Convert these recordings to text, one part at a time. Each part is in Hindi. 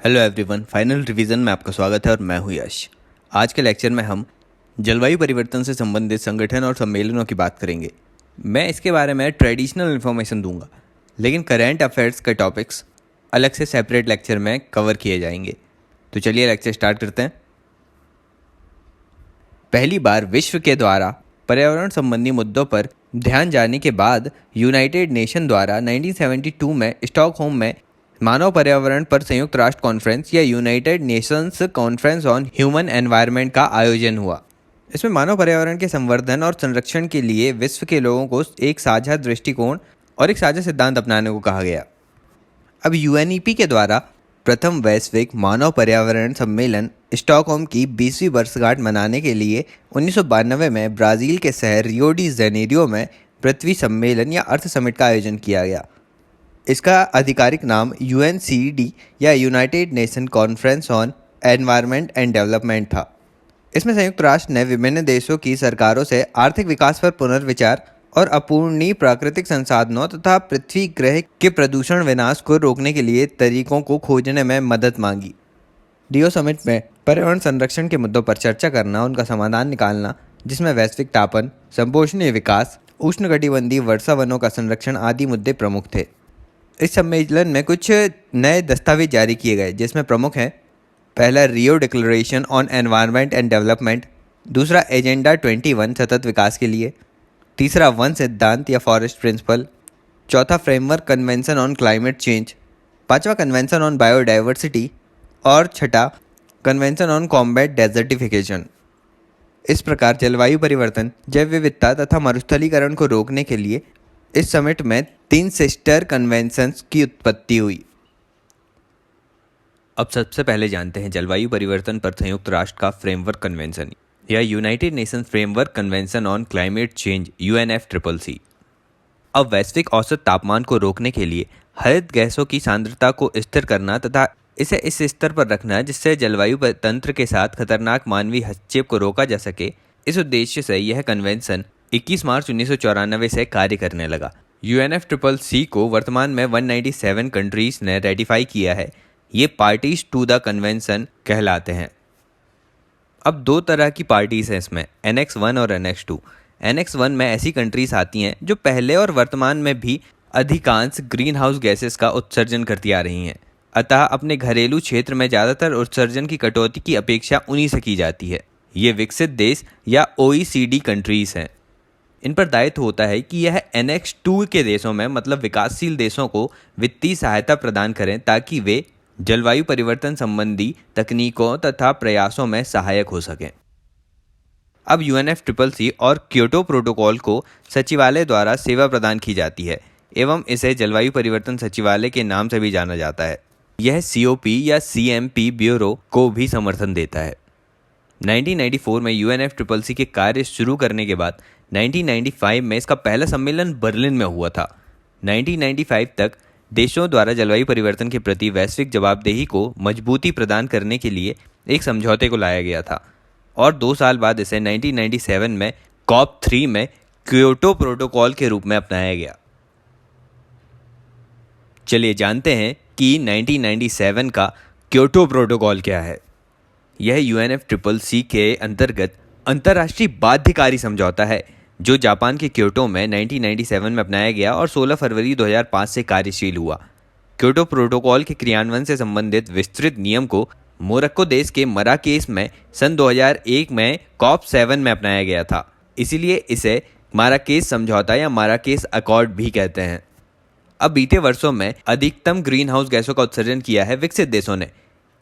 हेलो एवरीवन, फाइनल रिवीजन में आपका स्वागत है और मैं हूं यश। आज के लेक्चर में हम जलवायु परिवर्तन से संबंधित संगठन और सम्मेलनों की बात करेंगे। मैं इसके बारे में ट्रेडिशनल इन्फॉर्मेशन दूंगा, लेकिन करेंट अफेयर्स के टॉपिक्स अलग से सेपरेट लेक्चर में कवर किए जाएंगे। तो चलिए लेक्चर स्टार्ट करते हैं। पहली बार विश्व के द्वारा पर्यावरण संबंधी मुद्दों पर ध्यान जाने के बाद यूनाइटेड नेशन द्वारा 1972 में स्टॉकहोम में मानव पर्यावरण पर संयुक्त राष्ट्र कॉन्फ्रेंस या United Nations conference on human environment का आयोजन हुआ। इसमें मानव पर्यावरण के संवर्धन और संरक्षण के लिए विश्व के लोगों को एक साझा दृष्टिकोण और एक साझा सिद्धांत अपनाने को कहा गया। अब यूएनईपी के द्वारा प्रथम वैश्विक मानव पर्यावरण सम्मेलन स्टॉकहोम की 20वीं वर्षगांठ मनाने के लिए 1992 में ब्राज़ील के शहर रियो डी जेनेरियो में पृथ्वी सम्मेलन या अर्थ समिट का आयोजन किया गया। इसका आधिकारिक नाम यूएनसीडी या United nation conference on environment and development था। इसमें संयुक्त राष्ट्र ने विभिन्न देशों की सरकारों से आर्थिक विकास पर पुनर्विचार और अपूर्णीय प्राकृतिक संसाधनों तथा पृथ्वी ग्रह के प्रदूषण विनाश को रोकने के लिए तरीकों को खोजने में मदद मांगी। रियो समिट में पर्यावरण संरक्षण के मुद्दों पर चर्चा करना, उनका समाधान निकालना, जिसमें वैश्विक तापन, संपोषणीय विकास, उष्णकटिबंधीय वर्षा वनों का संरक्षण आदि मुद्दे प्रमुख थे। इस सम्मेलन में कुछ नए दस्तावेज जारी किए गए, जिसमें प्रमुख हैं: पहला Rio declaration on environment and development, दूसरा एजेंडा 21 सतत विकास के लिए, तीसरा वन सिद्धांत या फॉरेस्ट प्रिंसिपल, चौथा framework convention on climate change, पांचवा कन्वेंशन ऑन बायोडाइवर्सिटी और छठा कन्वेंशन ऑन कॉम्बैट डेजर्टिफिकेशन। इस प्रकार जलवायु परिवर्तन, जैव विविधता तथा मरुस्थलीकरण को रोकने के लिए इस समिट में 3 सिस्टर कन्वेंशंस की उत्पत्ति हुई। अब सबसे पहले जानते हैं जलवायु परिवर्तन पर संयुक्त राष्ट्र का फ्रेमवर्क कन्वेंशन या United Nations framework convention on climate change UNFCCC। अब वैश्विक औसत तापमान को रोकने के लिए हरित गैसों की सांद्रता को स्थिर करना तथा इसे इस स्तर पर रखना जिससे जलवायु तंत्र के साथ खतरनाक मानवीय हस्तक्षेप को रोका जा सके, इस उद्देश्य से यह कन्वेंशन 21 मार्च 1994 से कार्य करने लगा। UNFCCC को वर्तमान में 197 कंट्रीज ने रेटिफाई किया है। ये पार्टीज टू द कन्वेंशन कहलाते हैं। अब 2 तरह की पार्टीज हैं इसमें, Annex 1 और Annex 2। Annex 1 में ऐसी कंट्रीज आती हैं जो पहले और वर्तमान में भी अधिकांश ग्रीन हाउस गैसेस का उत्सर्जन करती आ रही हैं, अतः अपने घरेलू क्षेत्र में ज़्यादातर उत्सर्जन की कटौती की अपेक्षा उन्हीं से की जाती है। ये विकसित देश या OECD कंट्रीज हैं। इन पर दायित्व होता है कि यह Annex 2 के देशों में मतलब विकासशील देशों को वित्तीय सहायता प्रदान करें ताकि वे जलवायु परिवर्तन संबंधी तकनीकों तथा प्रयासों में सहायक हो सकें। अब UNFCCC और क्योटो प्रोटोकॉल को सचिवालय द्वारा सेवा प्रदान की जाती है एवं इसे जलवायु परिवर्तन सचिवालय के नाम से भी जाना जाता है। यह COP या CMP ब्यूरो को भी समर्थन देता है। 1994 में UNFCCC के कार्य शुरू करने के बाद 1995 में इसका पहला सम्मेलन बर्लिन में हुआ था। 1995 तक देशों द्वारा जलवायु परिवर्तन के प्रति वैश्विक जवाबदेही को मजबूती प्रदान करने के लिए एक समझौते को लाया गया था और 2 साल बाद इसे 1997 में COP3 में क्योटो प्रोटोकॉल के रूप में अपनाया गया। चलिए जानते हैं कि 1997 का क्योटो प्रोटोकॉल क्या है। यह UNFCCC के अंतर्गत अंतर्राष्ट्रीय बाध्यकारी समझौता है जो जापान के क्योटो में 1997 में अपनाया गया और 16 फरवरी 2005 से कार्यशील हुआ। क्योटो प्रोटोकॉल के क्रियान्वयन से संबंधित विस्तृत नियम को मोरक्को देश के मराकेश में सन 2001 में COP7 में अपनाया गया था, इसीलिए इसे माराकेश समझौता या माराकेश अकॉर्ड भी कहते हैं। अब बीते वर्षों में अधिकतम ग्रीन हाउस गैसों का उत्सर्जन किया है विकसित देशों ने,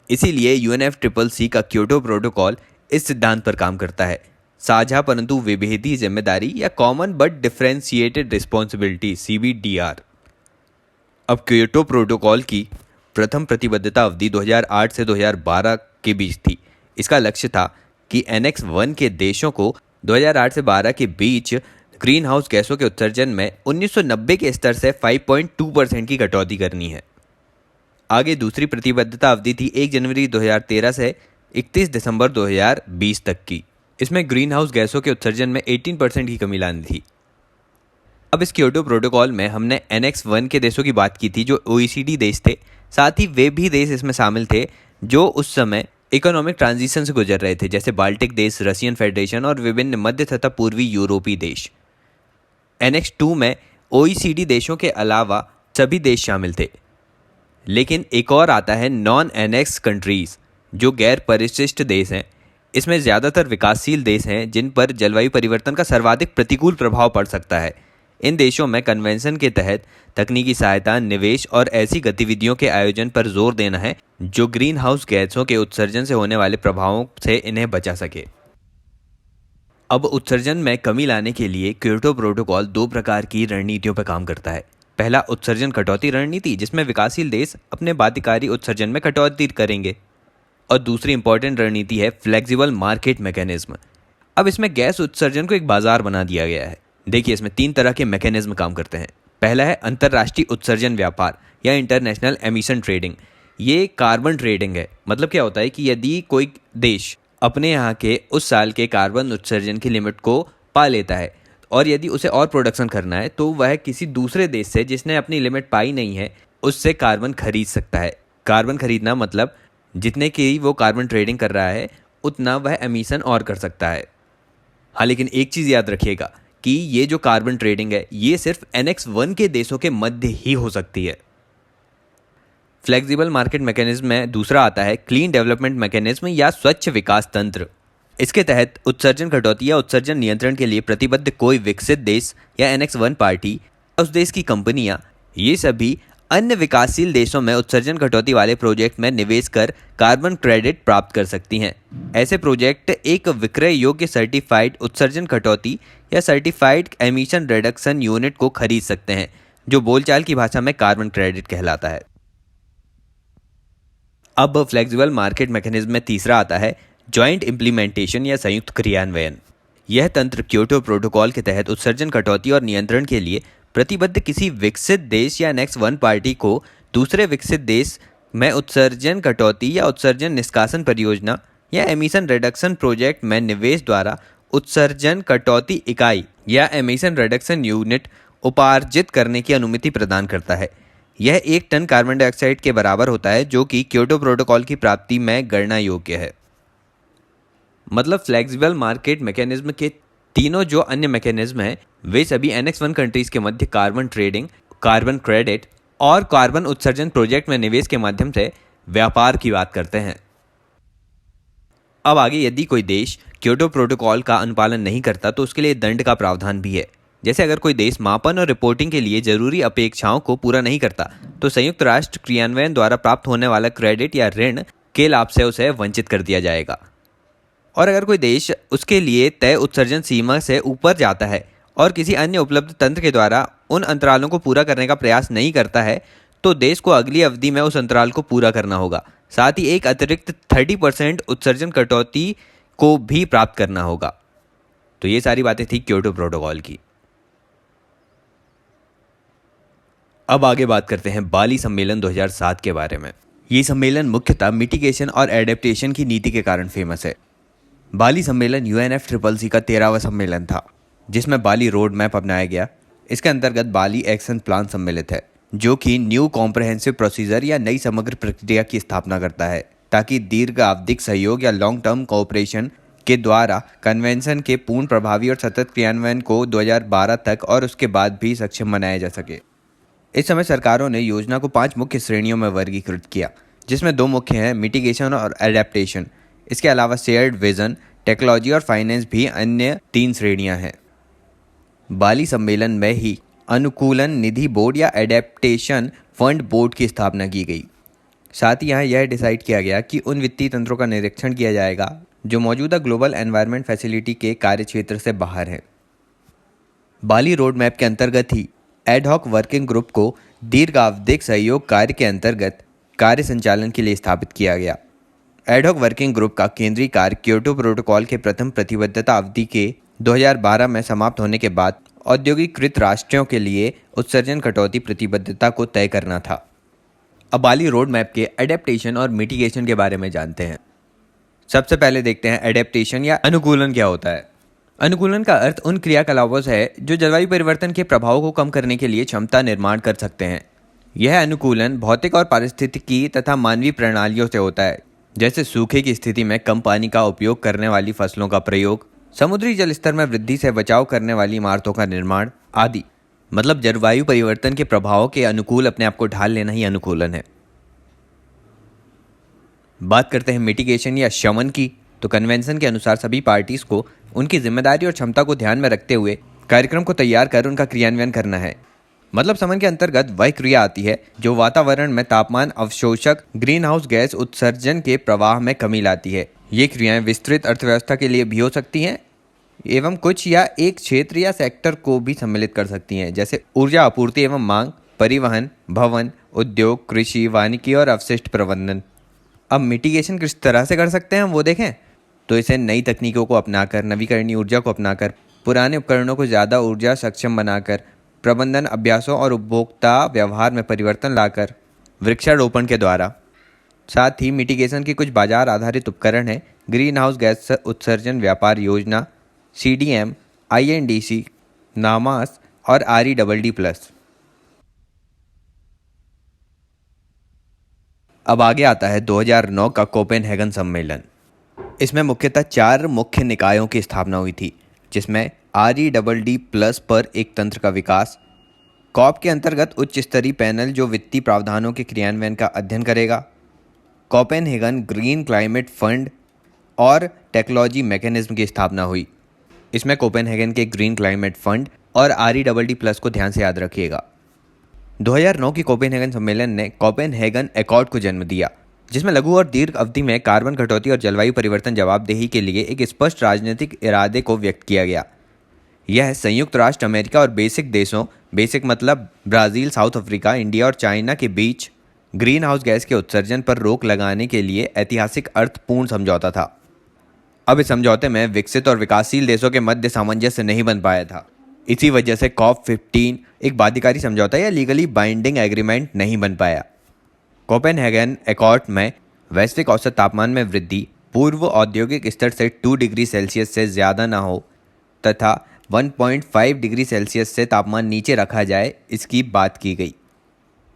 इसीलिए UNFCCC का क्योटो प्रोटोकॉल इस सिद्धांत पर काम करता है, साझा परंतु विभेदी जिम्मेदारी या common but differentiated responsibility CBDR। अब क्योटो प्रोटोकॉल की प्रथम प्रतिबद्धता अवधि 2008 से 2012 के बीच थी। इसका लक्ष्य था कि Annex 1 के देशों को 2008 से 12 के बीच ग्रीन हाउस गैसों के उत्सर्जन में 1990 के स्तर से 5.2% की कटौती करनी है। आगे दूसरी प्रतिबद्धता अवधि थी 1 जनवरी 2013 से 31 दिसंबर 2020 तक की। इसमें ग्रीन हाउस गैसों के उत्सर्जन में 18% की कमी लानी थी। अब इस क्योटो प्रोटोकॉल में हमने Annex 1 के देशों की बात की थी जो OECD देश थे, साथ ही वे भी देश इसमें शामिल थे जो उस समय इकोनॉमिक ट्रांजिशन से गुजर रहे थे, जैसे बाल्टिक देश, रशियन फेडरेशन और विभिन्न मध्य तथा पूर्वी यूरोपीय देश। एनेक्स 2 में OECD देशों के अलावा सभी देश शामिल थे। लेकिन एक और आता है नॉन एनेक्स कंट्रीज, जो गैर परिशिष्ट देश हैं। इसमें ज़्यादातर विकासशील देश हैं जिन पर जलवायु परिवर्तन का सर्वाधिक प्रतिकूल प्रभाव पड़ सकता है। इन देशों में कन्वेंशन के तहत तकनीकी सहायता, निवेश और ऐसी गतिविधियों के आयोजन पर जोर देना है जो ग्रीन हाउस गैसों के उत्सर्जन से होने वाले प्रभावों से इन्हें बचा सके। अब उत्सर्जन में कमी लाने के लिए क्योटो प्रोटोकॉल 2 प्रकार की रणनीतियों पर काम करता है। पहला, उत्सर्जन कटौती रणनीति, जिसमें विकासशील देश अपने बाध्यकारी उत्सर्जन में कटौती करेंगे। और दूसरी इंपॉर्टेंट रणनीति है फ्लेक्सिबल मार्केट मैकेनिज्म। अब इसमें गैस उत्सर्जन को एक बाजार बना दिया गया है। देखिए, इसमें 3 तरह के मैकेनिज्म काम करते हैं। पहला है अंतर्राष्ट्रीय उत्सर्जन व्यापार या इंटरनेशनल एमिशन ट्रेडिंग। ये कार्बन ट्रेडिंग है। मतलब क्या होता है कि यदि कोई देश अपने यहाँ के उस साल के कार्बन उत्सर्जन की लिमिट को पा लेता है और यदि उसे और प्रोडक्शन करना है तो वह किसी दूसरे देश से जिसने अपनी लिमिट पाई नहीं है उससे कार्बन खरीद सकता है। कार्बन खरीदना मतलब जितने की वो कार्बन ट्रेडिंग कर रहा है उतना वह एमिशन और कर सकता है। हाँ, लेकिन एक चीज़ याद रखिएगा कि ये जो कार्बन ट्रेडिंग है ये सिर्फ एनेक्स 1 के देशों के मध्य ही हो सकती है। फ्लेक्सिबल मार्केट मैकेनिज्म में दूसरा आता है क्लीन डेवलपमेंट मैकेनिज्म या स्वच्छ विकास तंत्र। इसके तहत उत्सर्जन कटौती या उत्सर्जन नियंत्रण के लिए प्रतिबद्ध कोई विकसित देश या एनेक्स 1 पार्टी, उस देश की कंपनियां, ये सभी अन्य विकासशील देशों में उत्सर्जन कटौती वाले प्रोजेक्ट में निवेश कर कार्बन क्रेडिट प्राप्त कर सकती हैं। ऐसे प्रोजेक्ट एक विक्रय योग्य सर्टिफाइड उत्सर्जन कटौती या सर्टिफाइड एमिशन रिडक्शन यूनिट को खरीद सकते हैं, जो बोलचाल की भाषा में कार्बन क्रेडिट कहलाता है। अब फ्लेक्सिबल मार्केट मैकेनिज्म में तीसरा आता है जॉइंट इम्प्लीमेंटेशन या संयुक्त क्रियान्वयन। यह तंत्र क्योटो प्रोटोकॉल के तहत उत्सर्जन कटौती और नियंत्रण के लिए प्रतिबद्ध किसी विकसित देश या एनेक्स 1 पार्टी को दूसरे विकसित देश में उत्सर्जन कटौती या उत्सर्जन निष्कासन परियोजना या एमिशन रिडक्शन प्रोजेक्ट में निवेश द्वारा उत्सर्जन कटौती इकाई या एमिशन रिडक्शन यूनिट उपार्जित करने की अनुमति प्रदान करता है। यह 1 टन कार्बन डाइऑक्साइड के बराबर होता है, जो कि क्योटो प्रोटोकॉल की प्राप्ति में गणना योग्य है। मतलब फ्लेक्सिबल मार्केट मैकेनिज्म के तीनों जो अन्य मैकेनिज्म हैं वे सभी एनेक्स 1 कंट्रीज के मध्य कार्बन ट्रेडिंग, कार्बन क्रेडिट और कार्बन उत्सर्जन प्रोजेक्ट में निवेश के माध्यम से व्यापार की बात करते हैं। अब आगे, यदि कोई देश क्योटो प्रोटोकॉल का अनुपालन नहीं करता तो उसके लिए दंड का प्रावधान भी है। जैसे अगर कोई देश मापन और रिपोर्टिंग के लिए जरूरी अपेक्षाओं को पूरा नहीं करता तो संयुक्त राष्ट्र क्रियान्वयन द्वारा प्राप्त होने वाला क्रेडिट या ऋण के लाभ से उसे वंचित कर दिया जाएगा। और अगर कोई देश उसके लिए तय उत्सर्जन सीमा से ऊपर जाता है और किसी अन्य उपलब्ध तंत्र के द्वारा उन अंतरालों को पूरा करने का प्रयास नहीं करता है तो देश को अगली अवधि में उस अंतराल को पूरा करना होगा। साथ ही एक अतिरिक्त 30% उत्सर्जन कटौती को भी प्राप्त करना होगा। तो ये सारी बातें थी क्योटो प्रोटोकॉल की। अब आगे बात करते हैं बाली सम्मेलन 2007 के बारे में। ये सम्मेलन मुख्यतः मिटिगेशन और एडेप्टेशन की नीति के कारण फेमस है। बाली सम्मेलन UNFCCC का 13वां सम्मेलन था, जिसमें बाली रोड मैप अपनाया गया। इसके अंतर्गत बाली एक्शन प्लान सम्मिलित है, जो कि न्यू कॉम्प्रहेंसिव प्रोसीजर या नई समग्र प्रक्रिया की स्थापना करता है, ताकि दीर्घावधिक सहयोग या लॉन्ग टर्म कोऑपरेशन के द्वारा कन्वेंशन के पूर्ण प्रभावी और सतत क्रियान्वयन को 2012 तक और उसके बाद भी सक्षम बनाया जा सके। इस समय सरकारों ने योजना को 5 मुख्य श्रेणियों में वर्गीकृत किया, जिसमें 2 मुख्य हैं, मिटिगेशन और एडेप्टेशन। इसके अलावा शेयर्ड विजन, टेक्नोलॉजी और फाइनेंस भी अन्य 3 श्रेणियां हैं। बाली सम्मेलन में ही अनुकूलन निधि बोर्ड या एडेप्टेशन फंड बोर्ड की स्थापना की गई। साथ ही यहाँ यह डिसाइड किया गया कि उन वित्तीय तंत्रों का निरीक्षण किया जाएगा जो मौजूदा ग्लोबल एनवायरनमेंट फैसिलिटी के कार्यक्षेत्र से बाहर है। बाली रोड मैप के अंतर्गत ही एडहॉक वर्किंग ग्रुप को दीर्घावधिक सहयोग कार्य के अंतर्गत कार्य संचालन के लिए स्थापित किया गया। एडहॉक वर्किंग ग्रुप का केंद्रीय कार्य क्योटो प्रोटोकॉल के प्रथम प्रतिबद्धता अवधि के 2012 में समाप्त होने के बाद औद्योगिकृत राष्ट्रों के लिए उत्सर्जन कटौती प्रतिबद्धता को तय करना था। अब बाली रोड मैप के एडेप्टेशन और मिटिगेशन के बारे में जानते हैं। सबसे पहले देखते हैं एडेप्टेशन या अनुकूलन क्या होता है। अनुकूलन का अर्थ उन क्रियाकलापों से है जो जलवायु परिवर्तन के प्रभावों को कम करने के लिए क्षमता निर्माण कर सकते हैं। यह अनुकूलन भौतिक और पारिस्थितिकी तथा मानवीय प्रणालियों से होता है, जैसे सूखे की स्थिति में कम पानी का उपयोग करने वाली फसलों का प्रयोग, समुद्री जल स्तर में वृद्धि से बचाव करने वाली इमारतों का निर्माण आदि। मतलब जलवायु परिवर्तन के प्रभावों के अनुकूल अपने आप को ढाल लेना ही अनुकूलन है। बात करते हैं मिटिगेशन या शमन की, तो कन्वेंशन के अनुसार सभी पार्टीज को उनकी जिम्मेदारी और क्षमता को ध्यान में रखते हुए कार्यक्रम को तैयार कर उनका क्रियान्वयन करना है। मतलब शमन के अंतर्गत वह क्रिया आती है जो वातावरण में तापमान अवशोषक ग्रीन हाउस गैस उत्सर्जन के प्रवाह में कमी लाती है। ये क्रियाएं विस्तृत अर्थव्यवस्था के लिए भी हो सकती हैं एवं कुछ या एक क्षेत्र या सेक्टर को भी सम्मिलित कर सकती हैं, जैसे ऊर्जा आपूर्ति एवं मांग, परिवहन, भवन, उद्योग, कृषि, वानिकी और अवशिष्ट प्रबंधन। अब मिटिगेशन किस तरह से कर सकते हैं हम वो देखें, तो इसे नई तकनीकों को अपनाकर, नवीकरणीय ऊर्जा को अपनाकर, पुराने उपकरणों को ज़्यादा ऊर्जा सक्षम बनाकर, प्रबंधन अभ्यासों और उपभोक्ता व्यवहार में परिवर्तन लाकर, वृक्षारोपण के द्वारा। साथ ही मिटिगेशन की कुछ बाजार आधारित उपकरण हैं: ग्रीन हाउस गैस उत्सर्जन व्यापार योजना, CDM, INDC, नामास और REDD+। अब आगे आता है 2009 का कोपेनहेगन सम्मेलन। इसमें मुख्यतः 4 मुख्य निकायों की स्थापना हुई थी, जिसमें REDD+ पर एक तंत्र का विकास, कॉप के अंतर्गत उच्च स्तरीय पैनल जो वित्तीय प्रावधानों के क्रियान्वयन का अध्ययन करेगा, कोपेनहेगन ग्रीन क्लाइमेट फंड और टेक्नोलॉजी मैकेनिज्म की स्थापना हुई। इसमें कोपेनहेगन के ग्रीन क्लाइमेट फंड और REDD+ को ध्यान से याद रखिएगा। 2009 की कोपेनहेगन सम्मेलन ने कोपेनहेगन एकॉर्ड को जन्म दिया, जिसमें लघु और दीर्घ अवधि में कार्बन कटौती और जलवायु परिवर्तन जवाबदेही के लिए एक स्पष्ट राजनीतिक इरादे को व्यक्त किया गया। यह संयुक्त राष्ट्र अमेरिका और बेसिक देशों, बेसिक मतलब ब्राज़ील, साउथ अफ्रीका, इंडिया और चाइना के बीच ग्रीन हाउस गैस के उत्सर्जन पर रोक लगाने के लिए ऐतिहासिक अर्थपूर्ण समझौता था। अब इस समझौते में विकसित और विकासशील देशों के मध्य सामंजस्य नहीं बन पाया था। इसी वजह से COP15 एक बाध्यकारी समझौता या लीगली बाइंडिंग एग्रीमेंट नहीं बन पाया। कोपेनहेगन एकॉर्ड में वैश्विक औसत तापमान में वृद्धि पूर्व औद्योगिक स्तर से 2 डिग्री सेल्सियस से ज़्यादा ना हो तथा 1.5 डिग्री सेल्सियस से तापमान नीचे रखा जाए, इसकी बात की गई।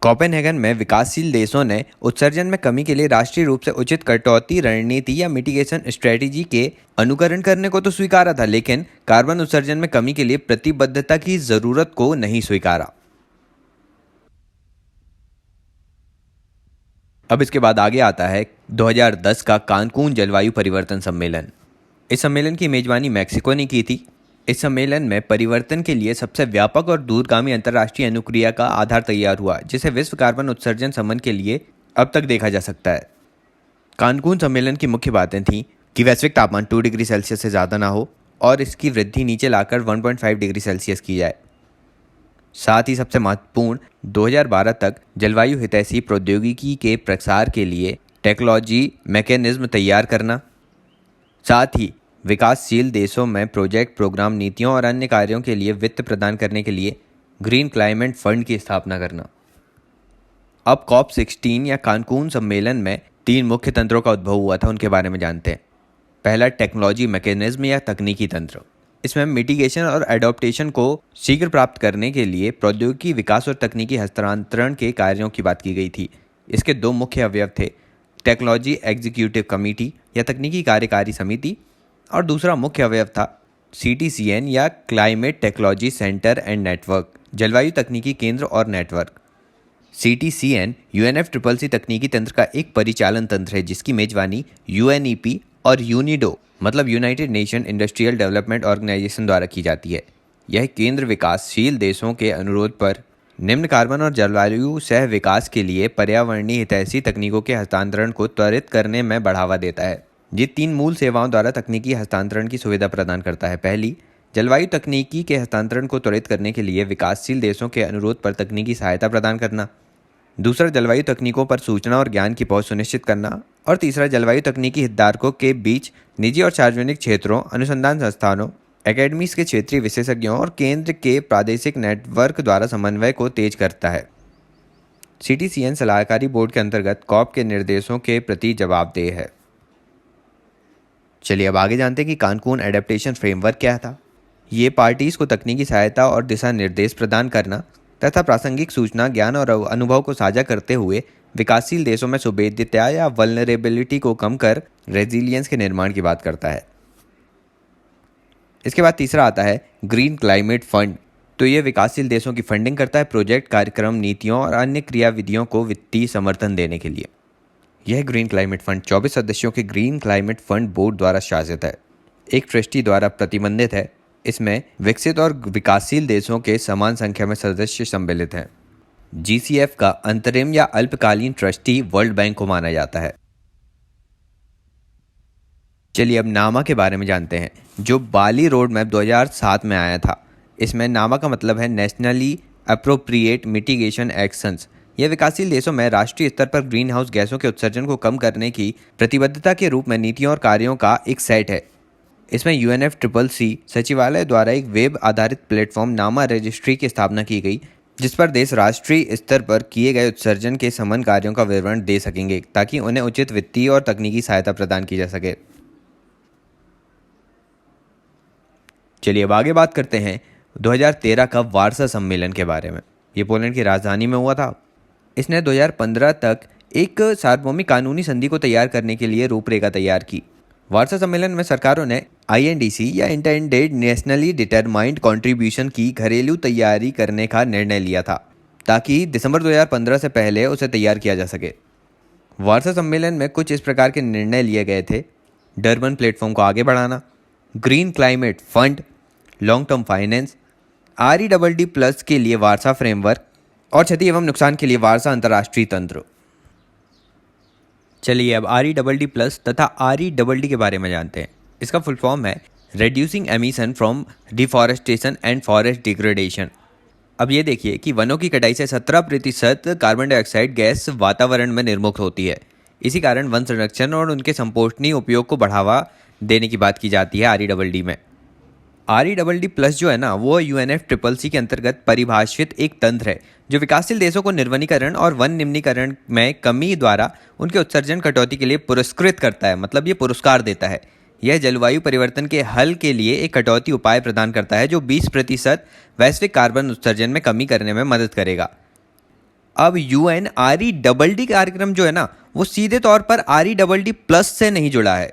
कोपेनहेगन में विकासशील देशों ने उत्सर्जन में कमी के लिए राष्ट्रीय रूप से उचित कटौती रणनीति या मिटिगेशन स्ट्रेटेजी के अनुकरण करने को तो स्वीकारा था, लेकिन कार्बन उत्सर्जन में कमी के लिए प्रतिबद्धता की जरूरत को नहीं स्वीकारा। अब इसके बाद आगे आता है 2010 का कानकून जलवायु परिवर्तन सम्मेलन। इस सम्मेलन की मेजबानी मैक्सिको ने की थी। इस सम्मेलन में परिवर्तन के लिए सबसे व्यापक और दूरगामी अंतर्राष्ट्रीय अनुक्रिया का आधार तैयार हुआ, जिसे विश्व कार्बन उत्सर्जन शमन के लिए अब तक देखा जा सकता है। कानकून सम्मेलन की मुख्य बातें थीं कि वैश्विक तापमान 2 डिग्री सेल्सियस से ज़्यादा ना हो और इसकी वृद्धि नीचे लाकर 1.5 डिग्री सेल्सियस की जाए। साथ ही सबसे महत्वपूर्ण 2012 तक जलवायु हितैषी प्रौद्योगिकी के प्रसार के लिए टेक्नोलॉजी मैकेनिज्म तैयार करना। साथ ही विकासशील देशों में प्रोजेक्ट, प्रोग्राम, नीतियों और अन्य कार्यों के लिए वित्त प्रदान करने के लिए ग्रीन क्लाइमेट फंड की स्थापना करना। अब COP16 या कानकून सम्मेलन में 3 मुख्य तंत्रों का उद्भव हुआ था, उनके बारे में जानते हैं। पहला टेक्नोलॉजी मैकेनिज्म या तकनीकी तंत्र। इसमें मिटिगेशन और एडॉप्टेशन को शीघ्र प्राप्त करने के लिए प्रौद्योगिकी विकास और तकनीकी हस्तांतरण के कार्यों की बात की गई थी। इसके 2 मुख्य अवयव थे: टेक्नोलॉजी एग्जीक्यूटिव कमेटी या तकनीकी कार्यकारी समिति, और दूसरा मुख्य अवयव था CTCN या climate technology centre and network, जलवायु तकनीकी केंद्र और नेटवर्क। CTCN UNFCCC तकनीकी तंत्र का एक परिचालन तंत्र है, जिसकी मेजबानी UNEP और UNIDO मतलब United Nation Industrial Development Organization द्वारा की जाती है। यह केंद्र विकासशील देशों के अनुरोध पर निम्न कार्बन और जलवायु सह विकास के लिए पर्यावरणीय हितैषी तकनीकों के हस्तांतरण को त्वरित करने में बढ़ावा देता है। ये 3 मूल सेवाओं द्वारा तकनीकी हस्तांतरण की सुविधा प्रदान करता है। पहली, जलवायु तकनीकी के हस्तांतरण को त्वरित करने के लिए विकासशील देशों के अनुरोध पर तकनीकी सहायता प्रदान करना। दूसरा, जलवायु तकनीकों पर सूचना और ज्ञान की पहुंच सुनिश्चित करना। और तीसरा, जलवायु तकनीकी हितधारकों के बीच निजी और सार्वजनिक क्षेत्रों, अनुसंधान संस्थानों, एकेडमीज के क्षेत्रीय विशेषज्ञों और केंद्र के प्रादेशिक नेटवर्क द्वारा समन्वय को तेज करता है। CTCN सलाहकारी बोर्ड के अंतर्गत COP के निर्देशों के प्रति जवाबदेह है। चलिए अब आगे जानते हैं कि कानकून एडेप्टेशन फ्रेमवर्क क्या था। ये पार्टीज को तकनीकी सहायता और दिशा निर्देश प्रदान करना, तथा प्रासंगिक सूचना, ज्ञान और अनुभव को साझा करते हुए विकासशील देशों में सुभेद्यता या वल्नरेबिलिटी को कम कर रेजिलियंस के निर्माण की बात करता है। इसके बाद तीसरा आता है ग्रीन क्लाइमेट फंड। तो ये विकासशील देशों की फंडिंग करता है प्रोजेक्ट, कार्यक्रम, नीतियों और अन्य क्रियाविधियों को वित्तीय समर्थन देने के लिए। यह ग्रीन क्लाइमेट फंड 24 सदस्यों के ग्रीन क्लाइमेट फंड बोर्ड द्वारा शासित है, एक ट्रस्टी द्वारा प्रतिबंधित है। इसमें विकसित और विकासशील देशों के समान संख्या में सदस्य सम्मिलित हैं। GCF का अंतरिम या अल्पकालीन ट्रस्टी वर्ल्ड बैंक को माना जाता है। चलिए अब नामा के बारे में जानते हैं, जो बाली रोड मैप 2007 में आया था। इसमें नामा का मतलब है नेशनली अप्रोप्रिएट मिटिगेशन एक्शंस। यह विकासशील देशों में राष्ट्रीय स्तर पर ग्रीन हाउस गैसों के उत्सर्जन को कम करने की प्रतिबद्धता के रूप में नीतियों और कार्यों का एक सेट है। इसमें UNFCCC सचिवालय द्वारा एक वेब आधारित प्लेटफॉर्म नामा रजिस्ट्री की स्थापना की गई, जिस पर देश राष्ट्रीय स्तर पर किए गए उत्सर्जन के समन कार्यों का विवरण दे सकेंगे ताकि उन्हें उचित वित्तीय और तकनीकी सहायता प्रदान की जा सके। चलिए अब आगे बात करते हैं 2013 का वार्सा सम्मेलन के बारे में। ये पोलैंड की राजधानी में हुआ था। इसने 2015 तक एक सार्वभौमिक कानूनी संधि को तैयार करने के लिए रूपरेखा तैयार की। वार्सा सम्मेलन में सरकारों ने INDC या इंटेंडेड नेशनली डिटरमाइंड कंट्रीब्यूशन की घरेलू तैयारी करने का निर्णय लिया था ताकि दिसंबर 2015 से पहले उसे तैयार किया जा सके। वार्सा सम्मेलन में कुछ इस प्रकार के निर्णय लिए गए थे: डरबन प्लेटफॉर्म को आगे बढ़ाना, green climate fund, long term finance, REDD+ के लिए वार्सा फ्रेमवर्क और क्षति एवं नुकसान के लिए वार्सा अंतर्राष्ट्रीय तंत्र। चलिए अब REDD+ तथा REDD के बारे में जानते हैं। इसका फुल फॉर्म है reducing emission from deforestation and forest degradation. अब ये देखिए कि वनों की कटाई से 17% कार्बन डाइऑक्साइड गैस वातावरण में निर्मुक्त होती है। इसी कारण वन संरक्षण और उनके संपोषणीय उपयोग को बढ़ावा देने की बात की जाती है REDD में। REDD+ जो है ना, वो UNFCCC के अंतर्गत परिभाषित एक तंत्र है जो विकासशील देशों को निर्वनीकरण और वन निम्नीकरण में कमी द्वारा उनके उत्सर्जन कटौती के लिए पुरस्कृत करता है, मतलब ये पुरस्कार देता है। यह जलवायु परिवर्तन के हल के लिए एक कटौती उपाय प्रदान करता है जो 20% वैश्विक कार्बन उत्सर्जन में कमी करने में मदद करेगा। अब UNREDD कार्यक्रम जो है ना, वो सीधे तौर पर REDD+ से नहीं जुड़ा है,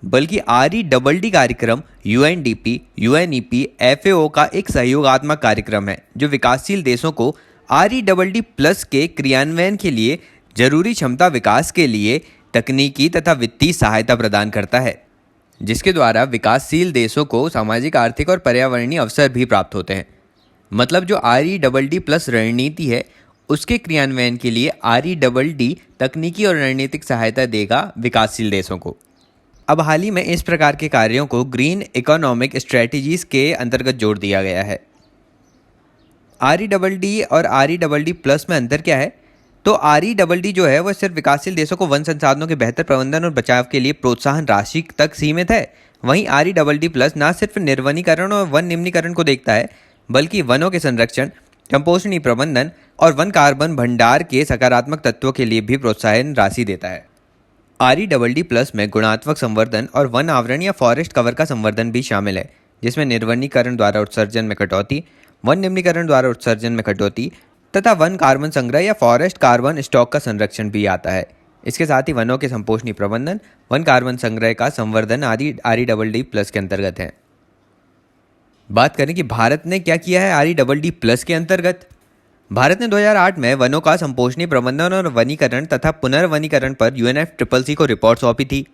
बल्कि REDD कार्यक्रम UNDP, UNEP, FAO का एक सहयोगात्मक कार्यक्रम है जो विकासशील देशों को REDD+ के क्रियान्वयन के लिए जरूरी क्षमता विकास के लिए तकनीकी तथा वित्तीय सहायता प्रदान करता है, जिसके द्वारा विकासशील देशों को सामाजिक, आर्थिक और पर्यावरणीय अवसर भी प्राप्त होते हैं। मतलब जो REDD+ रणनीति है, उसके क्रियान्वयन के लिए REDD तकनीकी और रणनीतिक सहायता देगा विकासशील देशों को। अब हाल ही में इस प्रकार के कार्यों को ग्रीन इकोनॉमिक स्ट्रेटजीज के अंतर्गत जोड़ दिया गया है। REDD और REDD+ में अंतर क्या है? तो REDD जो है वह सिर्फ विकासशील देशों को वन संसाधनों के बेहतर प्रबंधन और बचाव के लिए प्रोत्साहन राशि तक सीमित है। वहीं REDD+ न सिर्फ निर्वनीकरण और वन निम्नीकरण को देखता है, बल्कि वनों के संरक्षण, संपोषणीय प्रबंधन और वन कार्बन भंडार के सकारात्मक तत्वों के लिए भी प्रोत्साहन राशि देता है। REDD+ में गुणात्मक संवर्धन और वन आवरण या फॉरेस्ट कवर का संवर्धन भी शामिल है, जिसमें निर्वनीकरण द्वारा उत्सर्जन में कटौती, वन निम्नीकरण द्वारा उत्सर्जन में कटौती तथा वन कार्बन संग्रह या फॉरेस्ट कार्बन स्टॉक का संरक्षण भी आता है। इसके साथ ही वनों के संपोषणीय प्रबंधन, वन कार्बन संग्रह का संवर्धन आदि REDD+ के अंतर्गत है। बात करें कि भारत ने क्या किया है REDD+ के अंतर्गत। भारत ने 2008 में वनों का संपोषणीय प्रबंधन और वनीकरण तथा पुनर्वनीकरण पर UNFCCC को रिपोर्ट सौंपी थी।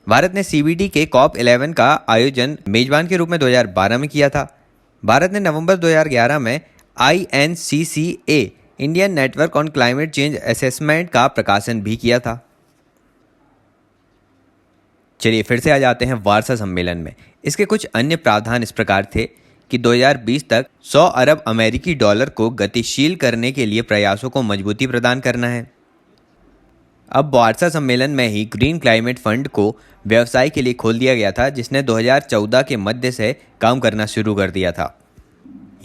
भारत ने CBD के COP11 का आयोजन मेजबान के रूप में 2012 में किया था। भारत ने नवंबर 2011 में INCCA Indian network on climate change assessment का प्रकाशन भी किया था। चलिए फिर से आ जाते हैं वार्सा सम्मेलन में। इसके कुछ अन्य प्रावधान इस प्रकार थे कि 2020 तक 100 अरब अमेरिकी डॉलर को गतिशील करने के लिए प्रयासों को मजबूती प्रदान करना है। अब वार्सा सम्मेलन में ही ग्रीन क्लाइमेट फंड को व्यवसाय के लिए खोल दिया गया था, जिसने 2014 के मध्य से काम करना शुरू कर दिया था।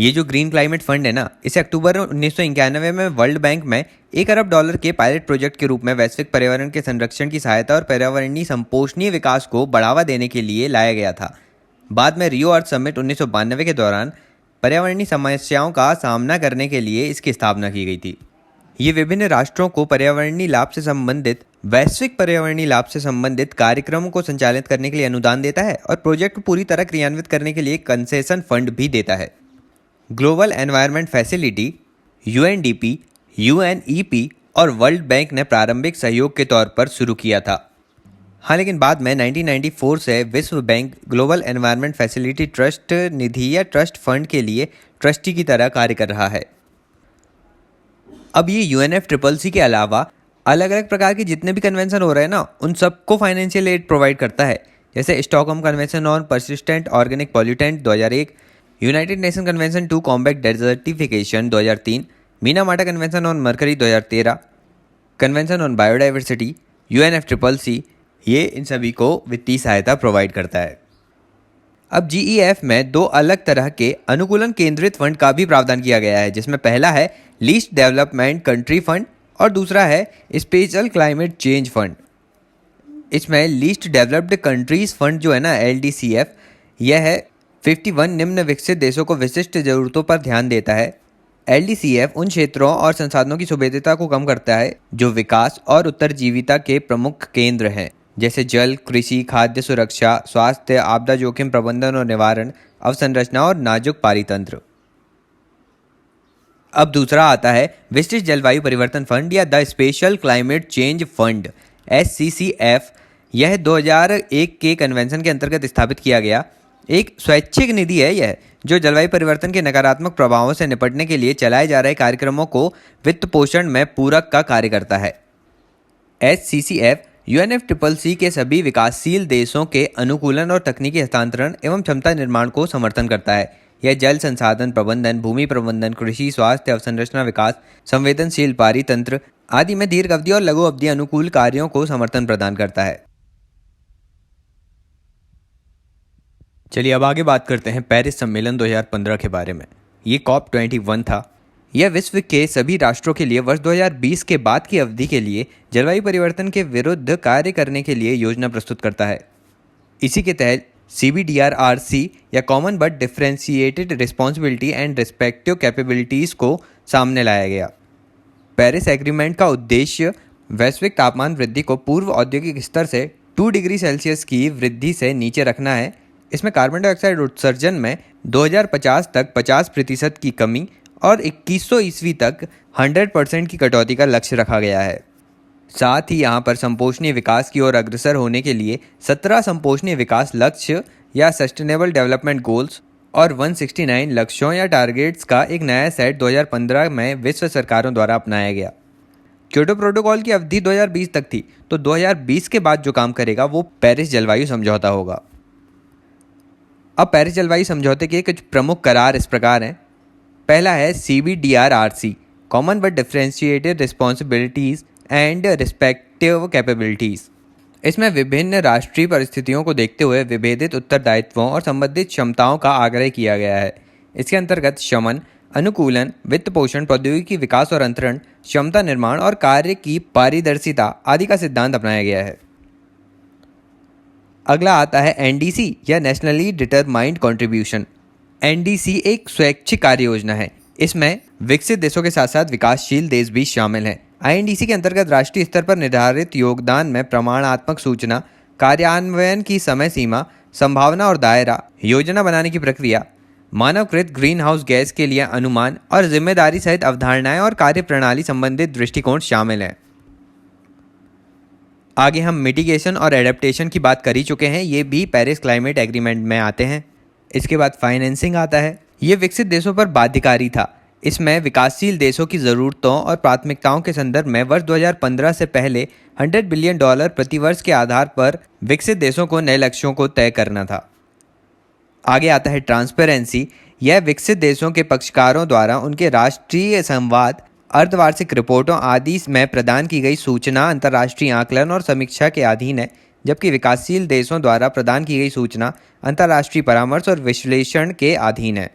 ये जो ग्रीन क्लाइमेट फंड है ना, इसे अक्टूबर 1991 में वर्ल्ड बैंक में $1 अरब के पायलट प्रोजेक्ट के रूप में वैश्विक पर्यावरण के संरक्षण की सहायता और पर्यावरणीय संपोषणीय विकास को बढ़ावा देने के लिए लाया गया था। बाद में रियो अर्थ समिट 1992 के दौरान पर्यावरणीय समस्याओं का सामना करने के लिए इसकी स्थापना की गई थी। ये विभिन्न राष्ट्रों को वैश्विक पर्यावरणीय लाभ से संबंधित कार्यक्रमों को संचालित करने के लिए अनुदान देता है और प्रोजेक्ट को पूरी तरह क्रियान्वित करने के लिए कंसेशन फंड भी देता है। Global environment facility UNDP, UNEP और वर्ल्ड बैंक ने प्रारंभिक सहयोग के तौर पर शुरू किया था। हाँ, लेकिन बाद में 1994 से विश्व bank global environment facility trust निधि या ट्रस्ट फंड के लिए ट्रस्टी की तरह कार्य कर रहा है। अब ये UNFCCC के अलावा अलग अलग प्रकार के जितने भी कन्वेंशन हो रहे हैं ना, उन सबको फाइनेंशियल एड प्रोवाइड करता है। जैसे Stockholm Convention on Persistent Organic Pollutant 2001, United Nation Convention to Combat Desertification 2003, Minamata Convention on Mercury 2013, Convention on Biodiversity UNFCCC, ये इन सभी को वित्तीय सहायता प्रोवाइड करता है। अब GEF में दो अलग तरह के अनुकूलन केंद्रित फंड का भी प्रावधान किया गया है, जिसमें पहला है लीस्ट डेवलपमेंट कंट्री फंड और दूसरा है स्पेशल क्लाइमेट चेंज फंड। इसमें लीस्ट डेवलप्ड कंट्रीज फंड जो है ना, LDCF, यह है 51 निम्न विकसित देशों को विशिष्ट जरूरतों पर ध्यान देता है। LDCF उन क्षेत्रों और संसाधनों की सुभेद्यता को कम करता है जो विकास और उत्तरजीविता के प्रमुख केंद्र हैं, जैसे जल, कृषि, खाद्य सुरक्षा, स्वास्थ्य, आपदा जोखिम प्रबंधन और निवारण, अवसंरचना और नाजुक पारितंत्र। अब दूसरा आता है विशिष्ट जलवायु परिवर्तन फंड या the special climate change fund SCCF। यह 2001 के कन्वेंशन के अंतर्गत स्थापित किया गया एक स्वैच्छिक निधि है यह, जो जलवायु परिवर्तन के नकारात्मक प्रभावों से निपटने के लिए चलाए जा रहे कार्यक्रमों को वित्त पोषण में पूरक का कार्य करता है। SCCF UNFCCC के सभी विकासशील देशों के अनुकूलन और तकनीकी हस्तांतरण एवं क्षमता निर्माण को समर्थन करता है। यह जल संसाधन प्रबंधन, भूमि प्रबंधन, कृषि, स्वास्थ्य, अवसंरचना विकास, संवेदनशील पारितंत्र आदि में दीर्घ अवधि और लघु अवधि अनुकूल कार्यों को समर्थन प्रदान करता है। चलिए अब आगे बात करते हैं पेरिस सम्मेलन 2015 के बारे में। ये COP21 था। यह विश्व के सभी राष्ट्रों के लिए वर्ष 2020 के बाद की अवधि के लिए जलवायु परिवर्तन के विरुद्ध कार्य करने के लिए योजना प्रस्तुत करता है। इसी के तहत CBDRRC या common but differentiated responsibility and respective capabilities को सामने लाया गया। पेरिस एग्रीमेंट का उद्देश्य वैश्विक तापमान वृद्धि को पूर्व औद्योगिक स्तर से 2 डिग्री सेल्सियस की वृद्धि से नीचे रखना है। इसमें कार्बन डाइऑक्साइड उत्सर्जन में 2050 तक 50% की कमी और 2100 ईस्वी तक 100% की कटौती का लक्ष्य रखा गया है। साथ ही यहाँ पर संपोषणीय विकास की ओर अग्रसर होने के लिए 17 संपोषणीय विकास लक्ष्य या सस्टेनेबल डेवलपमेंट गोल्स और 169 लक्ष्यों या टारगेट्स का एक नया सेट 2015 में विश्व सरकारों द्वारा अपनाया गया। क्योटो प्रोटोकॉल की अवधि 2020 तक थी, तो 2020 के बाद जो काम करेगा वो पेरिस जलवायु समझौता होगा। अब पेरिस जलवायु समझौते के कुछ प्रमुख करार इस प्रकार हैं। पहला है CBDRRC, common but differentiated responsibilities and respective capabilities. इसमें विभिन्न राष्ट्रीय परिस्थितियों को देखते हुए विभेदित उत्तरदायित्वों और संबंधित क्षमताओं का आग्रह किया गया है। इसके अंतर्गत शमन, अनुकूलन, वित्त पोषण, प्रौद्योगिकी विकास और अंतरण, क्षमता निर्माण और कार्य की पारदर्शिता आदि का सिद्धांत अपनाया गया है। अगला आता है NDC या नेशनली डिटरमाइंड कंट्रीब्यूशन। NDC एक स्वैच्छिक कार्य योजना है। इसमें विकसित देशों के साथ साथ विकासशील देश भी शामिल हैं। INDC के अंतर्गत राष्ट्रीय स्तर पर निर्धारित योगदान में प्रमाणात्मक सूचना, कार्यान्वयन की समय सीमा, संभावना और दायरा, योजना बनाने की प्रक्रिया, मानवकृत ग्रीन हाउस गैस के लिए अनुमान और जिम्मेदारी सहित अवधारणाएं और कार्य प्रणाली संबंधित दृष्टिकोण शामिल हैं। आगे हम मिटिगेशन और एडेप्टेशन की बात कर ही चुके हैं, ये भी पेरिस क्लाइमेट एग्रीमेंट में आते हैं। इसके बाद फाइनेंसिंग आता है। ये विकसित देशों पर बाध्यकारी था। इसमें विकासशील देशों की ज़रूरतों और प्राथमिकताओं के संदर्भ में वर्ष 2015 से पहले $100 बिलियन प्रतिवर्ष के आधार पर विकसित देशों को नए लक्ष्यों को तय करना था। आगे आता है ट्रांसपेरेंसी। यह विकसित देशों के पक्षकारों द्वारा उनके राष्ट्रीय संवाद, अर्धवार्षिक रिपोर्टों आदि में प्रदान की गई सूचना अंतर्राष्ट्रीय आकलन और समीक्षा के अधीन है, जबकि विकासशील देशों द्वारा प्रदान की गई सूचना अंतर्राष्ट्रीय परामर्श और विश्लेषण के अधीन है।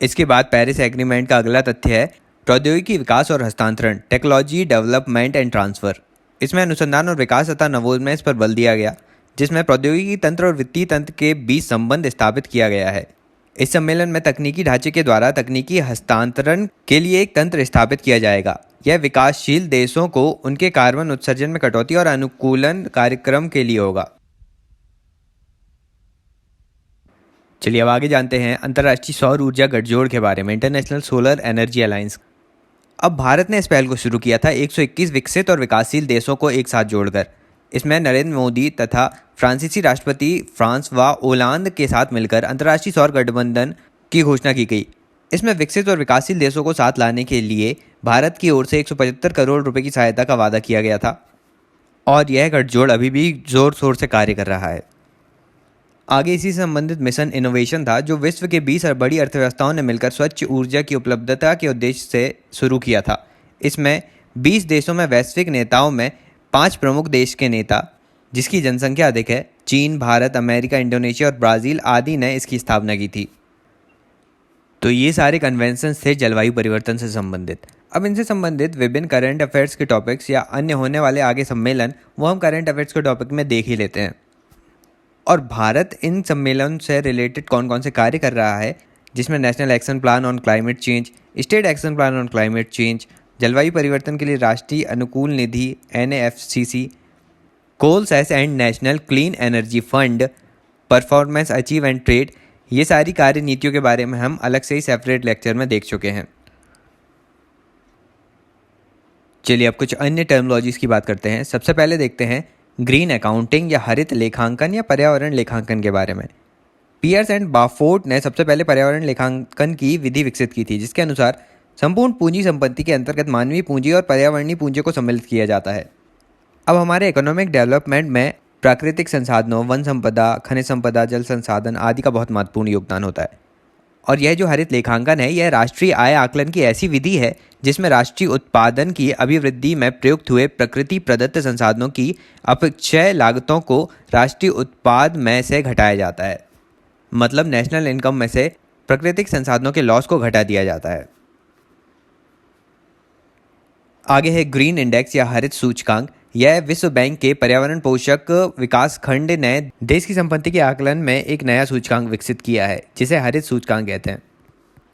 इसके बाद पेरिस एग्रीमेंट का अगला तथ्य है प्रौद्योगिकी विकास और हस्तांतरण, टेक्नोलॉजी डेवलपमेंट एंड ट्रांसफर। इसमें अनुसंधान और विकास तथा नवोन्मेष पर बल दिया गया, जिसमें प्रौद्योगिकी तंत्र और वित्तीय तंत्र के बीच संबंध स्थापित किया गया है। इस सम्मेलन में तकनीकी ढांचे के द्वारा तकनीकी हस्तांतरण के लिए एक तंत्र स्थापित किया जाएगा। यह विकासशील देशों को उनके कार्बन उत्सर्जन में कटौती और अनुकूलन कार्यक्रम के लिए होगा। चलिए अब आगे जानते हैं अंतर्राष्ट्रीय सौर ऊर्जा गठजोड़ के बारे में, इंटरनेशनल सोलर एनर्जी अलायंस। अब भारत ने इस पहल को शुरू किया था 121 विकसित और विकासशील देशों को एक साथ जोड़कर। इसमें नरेंद्र मोदी तथा फ्रांसीसी राष्ट्रपति फ्रांसवा ओलांद के साथ मिलकर अंतर्राष्ट्रीय सौर गठबंधन की घोषणा की गई। इसमें विकसित और विकासशील देशों को साथ लाने के लिए भारत की ओर से 175 करोड़ रुपए की सहायता का वादा किया गया था और यह गठजोड़ अभी भी जोर शोर से कार्य कर रहा है। आगे इसी से संबंधित मिशन इनोवेशन था, जो विश्व के 20 बड़ी अर्थव्यवस्थाओं ने मिलकर स्वच्छ ऊर्जा की उपलब्धता के उद्देश्य से शुरू किया था। इसमें 20 देशों में वैश्विक नेताओं में 5 प्रमुख देश के नेता, जिसकी जनसंख्या अधिक है, चीन, भारत, अमेरिका, इंडोनेशिया और ब्राज़ील आदि ने इसकी स्थापना की थी। तो ये सारे कन्वेंशन थे जलवायु परिवर्तन से संबंधित। अब इनसे संबंधित विभिन्न करंट अफेयर्स के टॉपिक्स या अन्य होने वाले आगे सम्मेलन वो हम करंट अफेयर्स के टॉपिक में देख ही लेते हैं। और भारत इन सम्मेलन से रिलेटेड कौन कौन से कार्य कर रहा है, जिसमें National Action Plan on climate Change, State Action Plan on climate Change, जलवायु परिवर्तन के लिए राष्ट्रीय अनुकूल निधि NAFCC, coal cess and National Clean Energy Fund, performance achieve and trade, ये सारी कार्य नीतियों के बारे में हम अलग से ही सेपरेट लेक्चर में देख चुके हैं। चलिए अब कुछ अन्य टर्मिनोलॉजीज की बात करते हैं। सबसे पहले देखते हैं ग्रीन अकाउंटिंग या हरित लेखांकन या पर्यावरण लेखांकन के बारे में। पियर्स एंड बाफोर्ड ने सबसे पहले पर्यावरण लेखांकन की विधि विकसित की थी, जिसके अनुसार संपूर्ण पूंजी संपत्ति के अंतर्गत मानवीय पूंजी और पर्यावरणीय पूंजी को सम्मिलित किया जाता है। अब हमारे इकोनॉमिक डेवलपमेंट में प्राकृतिक संसाधनों, वन संपदा, खनिज संपदा, जल संसाधन आदि का बहुत महत्वपूर्ण योगदान होता है। और यह जो हरित लेखांकन है, यह राष्ट्रीय आय आकलन की ऐसी विधि है जिसमें राष्ट्रीय उत्पादन की अभिवृद्धि में प्रयुक्त हुए प्रकृति प्रदत्त संसाधनों की अपक्षय लागतों को राष्ट्रीय उत्पाद में से घटाया जाता है। मतलब नेशनल इनकम में से प्राकृतिक संसाधनों के लॉस को घटा दिया जाता है। आगे है ग्रीन इंडेक्स या हरित सूचकांक। यह विश्व बैंक के पर्यावरण पोषक विकास खंड ने देश की संपत्ति के आकलन में एक नया सूचकांक विकसित किया है, जिसे हरित सूचकांक कहते हैं।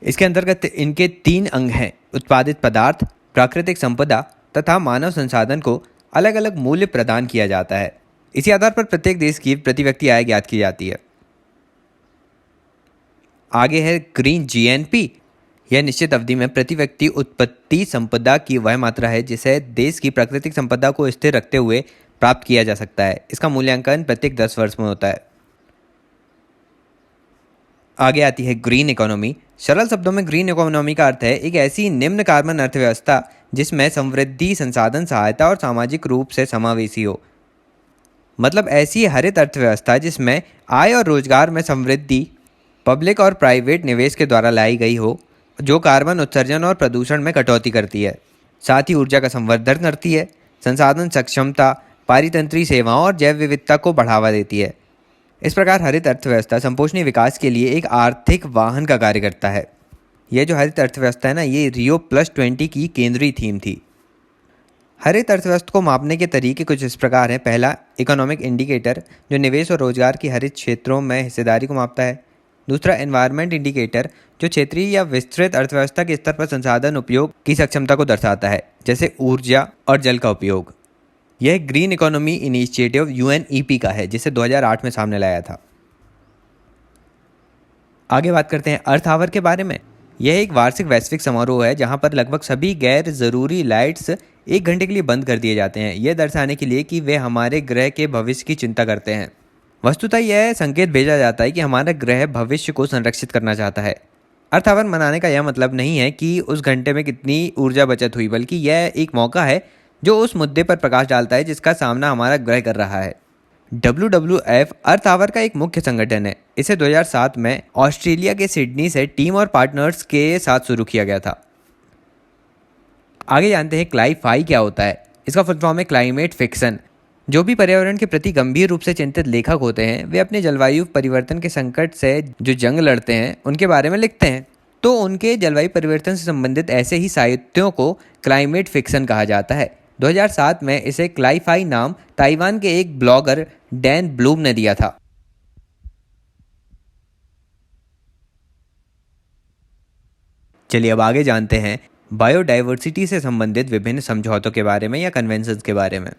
इसके अंतर्गत इनके 3 अंग हैं: उत्पादित पदार्थ, प्राकृतिक संपदा तथा मानव संसाधन को अलग अलग मूल्य प्रदान किया जाता है। इसी आधार पर प्रत्येक देश की प्रति व्यक्ति आय ज्ञात की जाती है। आगे है ग्रीन GNP। यह निश्चित अवधि में प्रति व्यक्ति उत्पत्ति संपदा की वह मात्रा है जिसे देश की प्राकृतिक संपदा को स्थिर रखते हुए प्राप्त किया जा सकता है। इसका मूल्यांकन प्रत्येक 10 वर्ष में होता है। आगे आती है ग्रीन इकोनॉमी। सरल शब्दों में ग्रीन इकोनॉमी का अर्थ है एक ऐसी निम्न कार्बन अर्थव्यवस्था जिसमें समृद्धि, संसाधन, सहायता और सामाजिक रूप से समावेशी हो। मतलब ऐसी हरित अर्थव्यवस्था जिसमें आय और रोजगार में समृद्धि पब्लिक और प्राइवेट निवेश के द्वारा लाई गई हो, जो कार्बन उत्सर्जन और प्रदूषण में कटौती करती है, साथ ही ऊर्जा का संवर्धन करती है, संसाधन सक्षमता, पारितंत्रीय सेवाओं और जैव विविधता को बढ़ावा देती है। इस प्रकार हरित अर्थव्यवस्था संपोषणीय विकास के लिए एक आर्थिक वाहन का कार्य करता है। यह जो हरित अर्थव्यवस्था है ना, ये Rio+20 की केंद्रीय थीम थी। हरित अर्थव्यवस्था को मापने के तरीके कुछ इस प्रकार हैं। पहला, इकोनॉमिक इंडिकेटर, जो निवेश और रोजगार की हरित क्षेत्रों में हिस्सेदारी को मापता है। दूसरा, एनवायरनमेंट इंडिकेटर, जो क्षेत्रीय या विस्तृत अर्थव्यवस्था के स्तर पर संसाधन उपयोग की सक्षमता को दर्शाता है, जैसे ऊर्जा और जल का उपयोग। यह ग्रीन इकोनॉमी इनिशिएटिव UNEP का है, जिसे 2008 में सामने लाया था। आगे बात करते हैं अर्थ आवर के बारे में। यह एक वार्षिक वैश्विक समारोह है जहां पर लगभग सभी गैर जरूरी लाइट्स 1 घंटे के लिए बंद कर दिए जाते हैं, यह दर्शाने के लिए कि वे हमारे ग्रह के भविष्य की चिंता करते हैं। वस्तुतः यह संकेत भेजा जाता है कि हमारा ग्रह भविष्य को संरक्षित करना चाहता है। अर्थ आवर मनाने का यह मतलब नहीं है कि उस घंटे में कितनी ऊर्जा बचत हुई, बल्कि यह एक मौका है जो उस मुद्दे पर प्रकाश डालता है जिसका सामना हमारा ग्रह कर रहा है। WWF अर्थ आवर का एक मुख्य संगठन है। इसे 2007 में ऑस्ट्रेलिया के सिडनी से टीम और पार्टनर्स के साथ शुरू किया गया था। आगे जानते हैं क्लाई-फाई क्या होता है। इसका फुल फॉर्म है क्लाइमेट फिक्शन। जो भी पर्यावरण के प्रति गंभीर रूप से चिंतित लेखक होते हैं, वे अपने जलवायु परिवर्तन के संकट से जो जंग लड़ते हैं उनके बारे में लिखते हैं। तो उनके जलवायु परिवर्तन से संबंधित ऐसे ही साहित्यों को क्लाइमेट फिक्शन कहा जाता है। 2007 में इसे क्लाई-फाई नाम ताइवान के एक ब्लॉगर डैन ब्लूम ने दिया था। चलिए अब आगे जानते हैं बायोडाइवर्सिटी से संबंधित विभिन्न समझौतों के बारे में या कन्वेंशंस के बारे में।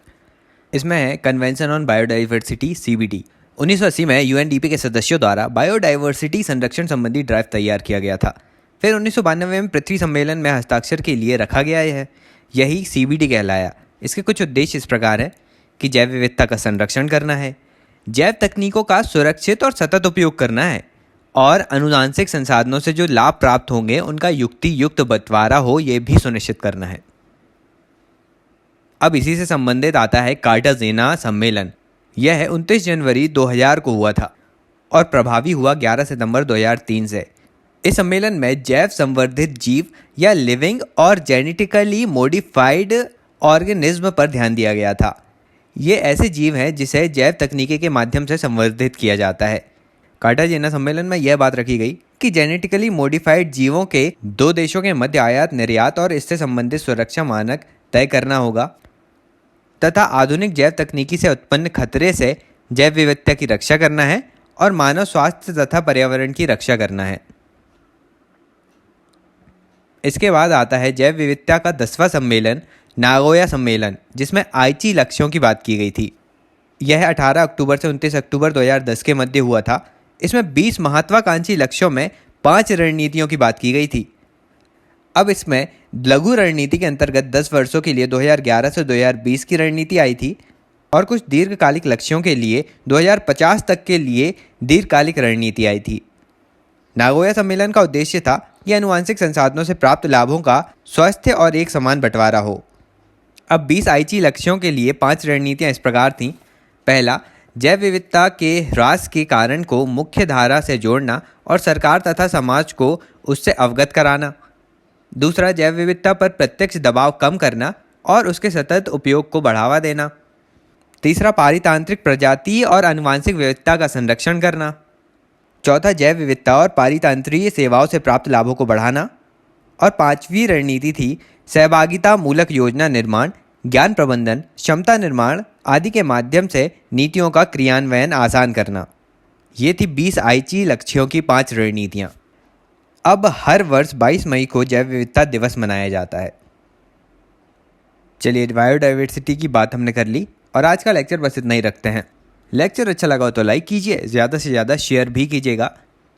इसमें है कन्वेंशन ऑन बायोडाइवर्सिटी CBD। 1980 में UNDP के सदस्यों द्वारा बायोडाइवर्सिटी संरक्षण संबंधी ड्राफ्ट तैयार किया गया था। फिर 1992 में पृथ्वी सम्मेलन में हस्ताक्षर के लिए रखा गया है, यही CBD कहलाया। इसके कुछ उद्देश्य इस प्रकार है कि जैव विविधता का संरक्षण करना है, जैव तकनीकों का सुरक्षित और सतत उपयोग करना है, और अनुवांशिक संसाधनों से जो लाभ प्राप्त होंगे उनका युक्ति युक्त बंटवारा हो, ये भी सुनिश्चित करना है। अब इसी से संबंधित आता है कार्टाजेना सम्मेलन। यह 29 जनवरी 2000 को हुआ था और प्रभावी हुआ 11 सितंबर 2003 से। इस सम्मेलन में जैव संवर्धित जीव या लिविंग और जेनेटिकली मॉडिफाइड ऑर्गेनिज्म पर ध्यान दिया गया था। ये ऐसे जीव हैं जिसे जैव तकनीकी के माध्यम से संवर्धित किया जाता है। कार्टाजेना सम्मेलन में यह बात रखी गई कि जेनेटिकली मॉडिफाइड जीवों के 2 देशों के मध्य आयात निर्यात और इससे संबंधित सुरक्षा मानक तय करना होगा तथा आधुनिक जैव तकनीकी से उत्पन्न खतरे से जैव विविधता की रक्षा करना है और मानव स्वास्थ्य तथा पर्यावरण की रक्षा करना है। इसके बाद आता है जैव विविधता का 10वां सम्मेलन, नागोया सम्मेलन, जिसमें आईची लक्ष्यों की बात की गई थी। यह 18 अक्टूबर से 29 अक्टूबर 2010 के मध्य हुआ था। इसमें 20 महत्वाकांक्षी लक्ष्यों में 5 रणनीतियों की बात की गई थी। अब इसमें लघु रणनीति के अंतर्गत 10 वर्षों के लिए 2011 से 2020 की रणनीति आई थी और कुछ दीर्घकालिक लक्ष्यों के लिए 2050 तक के लिए दीर्घकालिक रणनीति आई थी। नागोया सम्मेलन का उद्देश्य था कि आनुवंशिक संसाधनों से प्राप्त लाभों का स्वस्थ और एक समान बंटवारा हो। अब 20 आईची लक्ष्यों के लिए 5 रणनीतियाँ इस प्रकार थीं। पहला, जैव विविधता के ह्रास के कारण को मुख्य धारा से जोड़ना और सरकार तथा समाज को उससे अवगत कराना। दूसरा, जैव विविधता पर प्रत्यक्ष दबाव कम करना और उसके सतत उपयोग को बढ़ावा देना। तीसरा, पारितांत्रिक प्रजाति और आनुवंशिक विविधता का संरक्षण करना। चौथा, जैव विविधता और पारितंत्रीय सेवाओं से प्राप्त लाभों को बढ़ाना। और 5वीं रणनीति थी सहभागिता मूलक योजना निर्माण, ज्ञान प्रबंधन, क्षमता निर्माण आदि के माध्यम से नीतियों का क्रियान्वयन आसान करना। ये थी 20 आईची लक्ष्यों की 5 रणनीतियाँ। अब हर वर्ष 22 मई को जैव विविधता दिवस मनाया जाता है। चलिए, बायोडाइवर्सिटी की बात हमने कर ली और आज का लेक्चर बस इतना ही रखते हैं। लेक्चर अच्छा लगा हो तो लाइक कीजिए, ज़्यादा से ज़्यादा शेयर भी कीजिएगा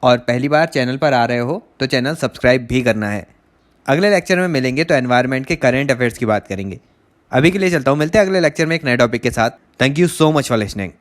और पहली बार चैनल पर आ रहे हो तो चैनल सब्सक्राइब भी करना है। अगले लेक्चर में मिलेंगे तो एनवायरनमेंट के करंट अफेयर्स की बात करेंगे। अभी के लिए चलता हूँ, मिलते हैं अगले लेक्चर में एक नए टॉपिक के साथ। Thank you so much for listening.